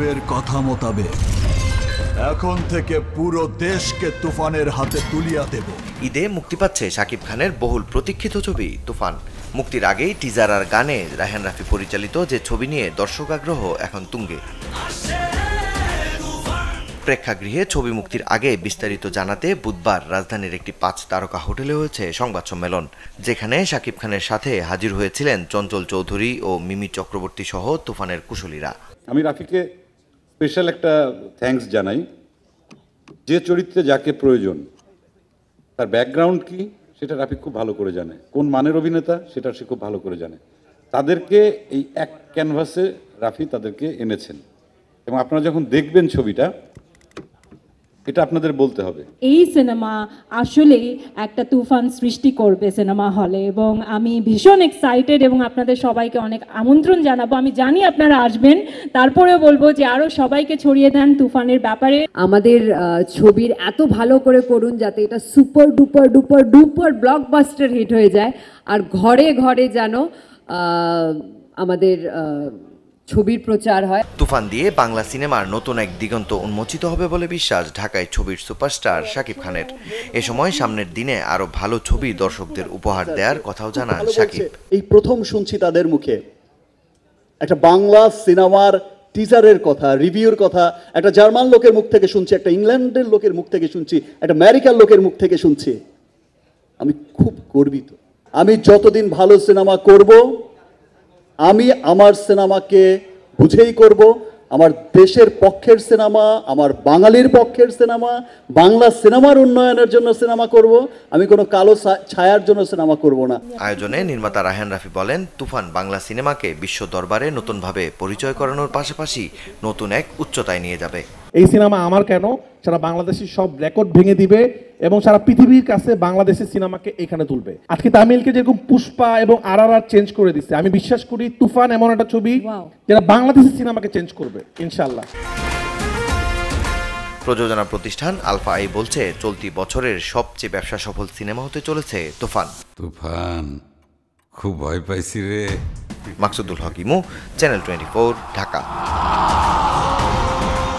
সাহেবের কথা মোতাবেক এখন থেকে পুরো দেশকে তুফানের হাতে তুলিয়া দেব। ঈদে মুক্তি পাচ্ছে শাকিব খানের বহুল প্রতীক্ষিত ছবি তুফান। মুক্তির আগেই টিজার আর গানে রায়হান রাফি পরিচালিত যে ছবি নিয়ে দর্শক আগ্রহ এখন তুঙ্গে। প্রেক্ষাগৃহে ছবি মুক্তির আগে বিস্তারিত জানাতে বুধবার রাজধানীর একটি 5 তারকা হোটেলে হয়েছে সংবাদ সম্মেলন, যেখানে শাকিব খানের সাথে হাজির হয়েছিলেন চঞ্চল চৌধুরী ও মিমি চক্রবর্তী সহ তুফানের কুশলীরা। আমি রাফিকে স্পেশাল একটা থ্যাঙ্কস জানাই। যে চরিত্রে যাকে প্রয়োজন, তার ব্যাকগ্রাউন্ড কি সেটা রাফি খুব ভালো করে জানে, কোন মানের অভিনেতা সেটা সে খুব ভালো করে জানে। তাদেরকে এই এক ক্যানভাসে রাফি তাদেরকে এনেছেন, এবং আপনারা যখন দেখবেন ছবিটা, এটা আপনাদের বলতে হবে এই সিনেমা আসলে একটা তুফান সৃষ্টি করবে সিনেমা হলে, এবং আমি ভীষণ এক্সাইটেড এবং আপনাদের সবাইকে অনেক আমন্ত্রণ জানাবো। আমি জানি আপনারা আসবেন, তারপরেও বলবো যে আরো সবাইকে ছড়িয়ে দেন তুফানের ব্যাপারে। আমাদের ছবির এত ভালো করে করুন যাতে এটা super duper duper duper blockbuster hit হয়ে যায়, আর ঘরে ঘরে যেন আমাদের ছবির প্রচার হয়। তুফান দিয়ে বাংলা সিনেমার নতুন এক দিগন্ত উন্মোচিত হবে বলে বিশ্বাস ঢাকায় ছবির সুপারস্টার শাকিব খানের। এ সময় সামনের দিনে আরো ভালো ছবি দর্শকদের উপহার দেওয়ার কথাও জানান শাকিব। এই প্রথম শুনছি তাদের মুখে একটা বাংলা সিনেমার টিজারের কথা, রিভিউর কথা একটা জার্মান লোকের মুখ থেকে শুনছি, একটা ইংল্যান্ডের লোকের মুখ থেকে শুনছি, একটা আমেরিকার লোকের মুখ থেকে শুনছি। আমি খুব গর্বিত। আমি যতদিন ভালো সিনেমা করব, আমি আমার সিনেমাকে বুঝেই করব। আমার দেশের পক্ষের সিনেমা, আমার বাঙালির পক্ষের সিনেমা, বাংলা সিনেমার উন্নয়নের জন্য সিনেমা করব। আমি কোনো কালো ছায়ার জন্য সিনেমা করব না। আয়োজনে নির্মাতা রায়হান রাফি বলেন, তুফান বাংলা সিনেমাকে বিশ্ব দরবারে নতুনভাবে পরিচয় করানোর পাশাপাশি নতুন এক উচ্চতায় নিয়ে যাবে। এই সিনেমা আমার কেন, সারা বাংলাদেশের সব রেকর্ড ভেঙে দিবে এবং সারা পৃথিবীর কাছে বাংলাদেশের সিনেমাকে এখানে তুলবে। আজকে তামিলকে যেরকম পুষ্পা এবং RRR চেঞ্জ করে দিচ্ছে, আমি বিশ্বাস করি তুফান এমন একটা ছবি যেটা বাংলাদেশের সিনেমাকে চেঞ্জ করবে ইনশাআল্লাহ। প্রযোজনা প্রতিষ্ঠান আলফা আই বলছে, চলতি বছরের সবচেয়ে ব্যবসা সফল সিনেমা হতে চলেছে তুফান। তুফান খুব ভয় পাইছি রে। মাকসুদুল হক ইমু, চ্যানেল 24, ঢাকা।